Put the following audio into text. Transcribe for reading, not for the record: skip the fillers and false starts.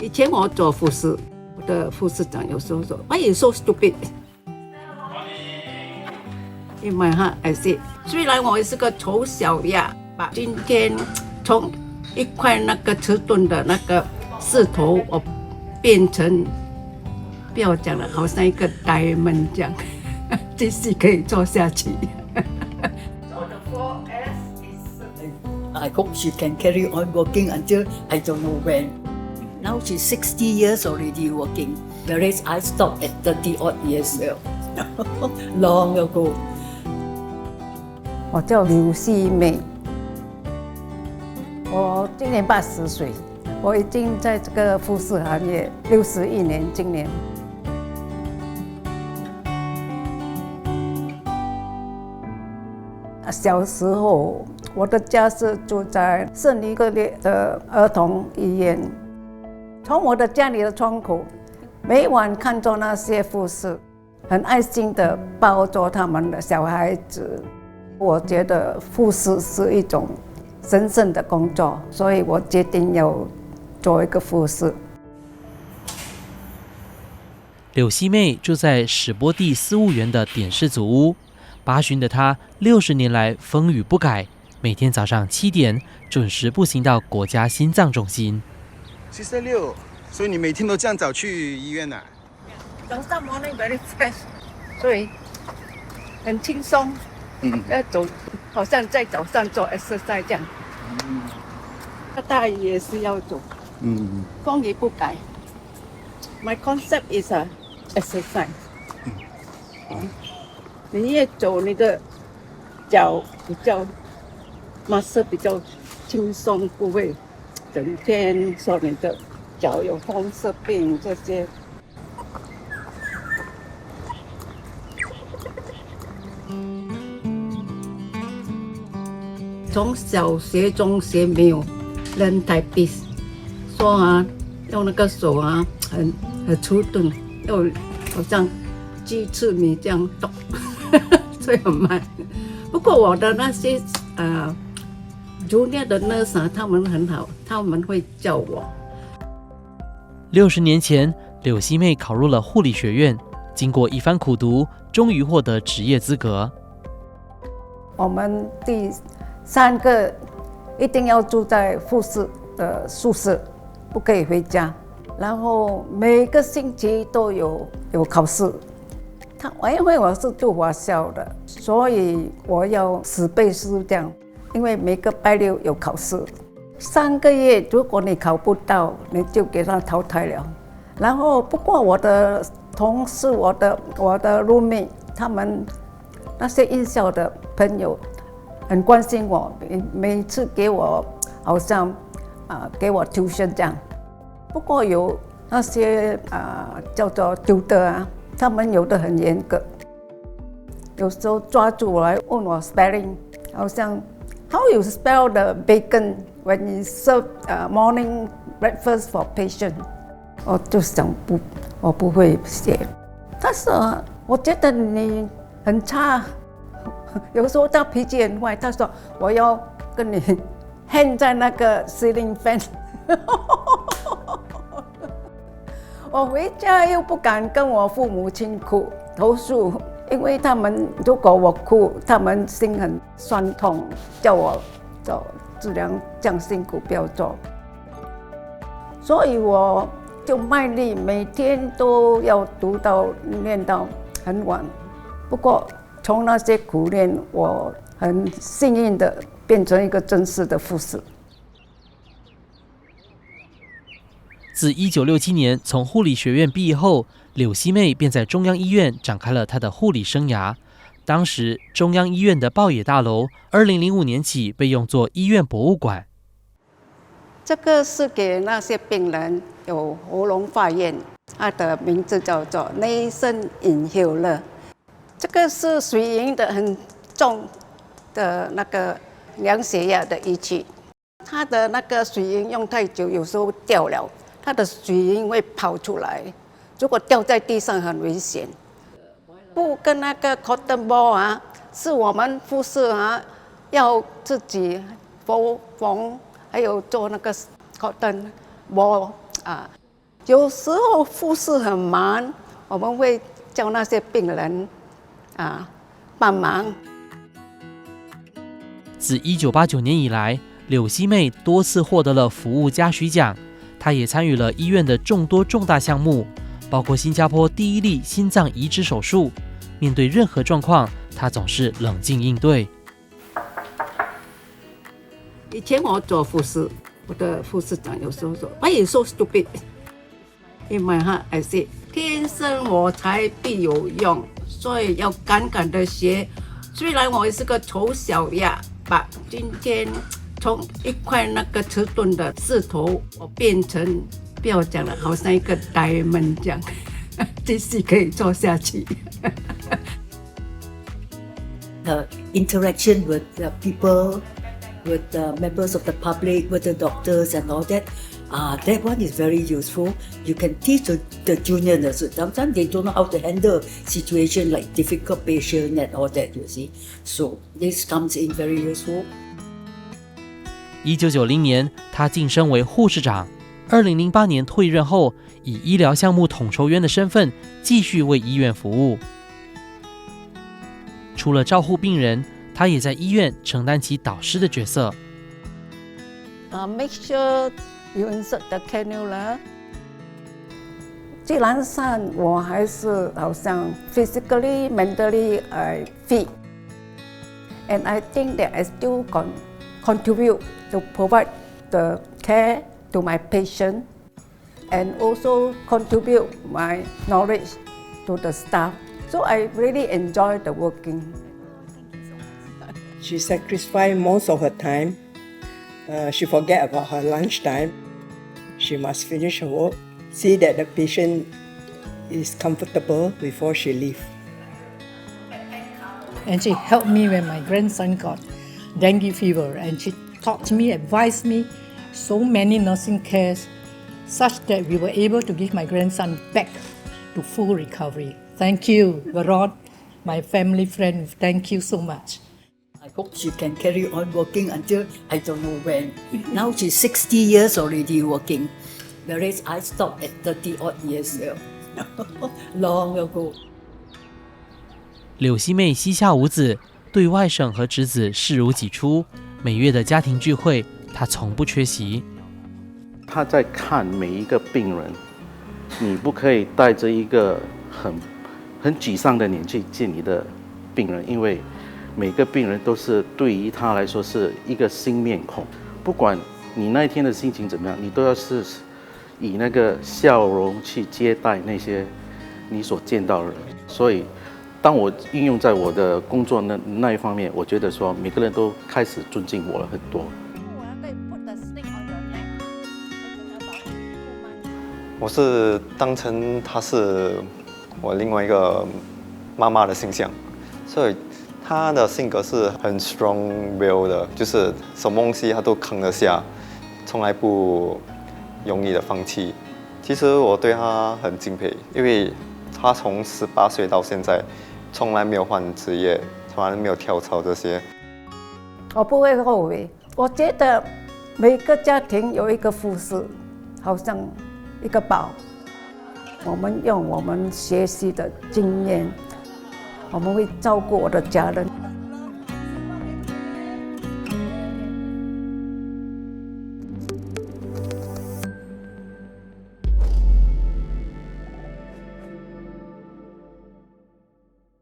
以前我做护士，我的护士长有时候说 ，Why you so stupid？ In my heart, I say， 虽然我是个丑小鸭，把今天从一块那个迟钝的那个石头，我变成不要讲了，好像一个 diamond 这样，继续可以做下去。I hope she can carry on working until I don't know when. Now she's 60 years already working, whereas I stopped at 30 odd years long ago. 我叫刘希美，我今年80岁，我已经在这个护士行业61年，今年。小时候，我的家是住在圣尼格列的儿童医院。从我的家里的窗口，每晚看着那些护士，很爱心的抱着他们的小孩子。我觉得护士是一种神圣的工作，所以我决定要做一个护士。柳希妹住在史波第司务员的点氏祖屋。八旬的她60年来风雨不改，每天早上7点准时步行到国家心脏中心。76，所以你每天都这样早去医院啊？早上 morning very fresh， 所以很轻松。要走，好像在早上做 exercise 这样。大雨也是要走。风雨不改。My concept is a exercise。你越走，你的脚比较 muscle 比较轻松，不会整天说你的脚有风湿病这些。从小学、中学没有人台笔，说啊，用那个手啊，很粗钝，要好像鸡翅米这样动。所以很慢。不过我的那些junior 的 nurse 啊，他们很好，他们会教我。60年前，柳希妹考入了护理学院，经过一番苦读，终于获得职业资格。我们第3个一定要住在护士的宿舍，不可以回家。然后每个星期都有考试。因为我是读华校的，所以我要10倍数这样，因为每个拜六有考试。3个月，如果你考不到，你就给他淘汰了。然后，不过我的同事、我的 roommate， 他们那些院校的朋友很关心我，每次给我好像给我 tuition 这样。不过有那些叫做 tutor 啊。他们有的很严格，有时候抓住我来问我 spelling， 好像 How you spell the bacon when you serve morning breakfast for patient？ 我就想我不会写。但是我觉得你很差，有时候他脾气很坏，他说我要跟你 hang 在那个 ceiling fan。我回家又不敢跟我父母亲哭投诉，因为他们如果我哭，他们心很酸痛，叫我做治疗这样辛苦不要做。所以我就卖力，每天都要念到很晚。不过从那些苦练，我很幸运的变成一个正式的护士。自1967年从护理学院毕业后，柳希妹便在中央医院展开了她的护理生涯。当时中央医院的抱野大楼2005年起被用作医院博物馆。这个是给那些病人有喉咙发炎，它的名字叫做 nasal inhaler。这个是水银的很重的那个量血压的仪器，它的那个水银用太久，有时候掉了。它的水银会跑出来，如果掉在地上很危险。布跟那个 cotton ball 啊，是我们护士要自己缝，还有做那个 cotton ball 有时候护士很忙，我们会叫那些病人帮忙。自1989年以来，柳熙妹多次获得了服务嘉许奖。她也参与了医院的众多重大项目，包括新加坡第一例心脏移植手术。面对任何状况，她总是冷静应对。以前我做护士，我的护士长有时候说 "Why you so stupid?" In my heart, I say, 天生我材必有用，所以要敢敢的学。虽然我是个丑小鸭，把今天从一块那个迟钝的石头，我变成不要讲了，好像一个 diamond 这样，继续可以做下去。The interaction with the people, with the members of the public, with the doctors and all that. That one is very useful. You can teach the junior nurses. Sometimes they don't know how to handle situation like difficult patient and all that, you see. So this comes in very useful. 1990年，她晋升为护士长。2008年退任后，以医疗项目统筹员的身份继续为医院服务。除了照护病人，她也在医院承担起导师的角色。Make sure you insert the cannula. 既然上我还是好像 physically, mentally fit, and I think that I still contribute to provide the care to my patient, and also contribute my knowledge to the staff. So I really enjoy the working. She sacrificed most of her time. She forget about her lunch time. She must finish her work, see that the patient is comfortable before she leaves. And she helped me when my grandson got dengue fever, and she taught me, advised me so many nursing cares, such that we were able to give my grandson back to full recovery. Thank you, Varod, my family friend. Thank you so much. I hope she can carry on working until I don't know when. Now she's 60 years already working, whereas I stopped at 30-odd years now. Long ago. 柳熙妹膝下无子，对外甥和侄子视如己出。每月的家庭聚会，她从不缺席。她在看每一个病人，你不可以带着一个很沮丧的脸去见你的病人，因为每个病人都是对于他来说是一个新面孔。不管你那一天的心情怎么样，你都要是以那个笑容去接待那些你所见到的人。所以，当我运用在我的工作那一方面，我觉得说每个人都开始尊敬我了很多。我是当成她是我另外一个妈妈的形象，所以她的性格是很 strong-willed 的，就是什么东西她都扛得下，从来不容易的放弃。其实我对她很敬佩，因为她从18岁到现在，从来没有换职业，从来没有跳槽这些。我不会后悔，我觉得每个家庭有一个护士，好像一个宝。我们用我们学习的经验，我们会照顾我的家人。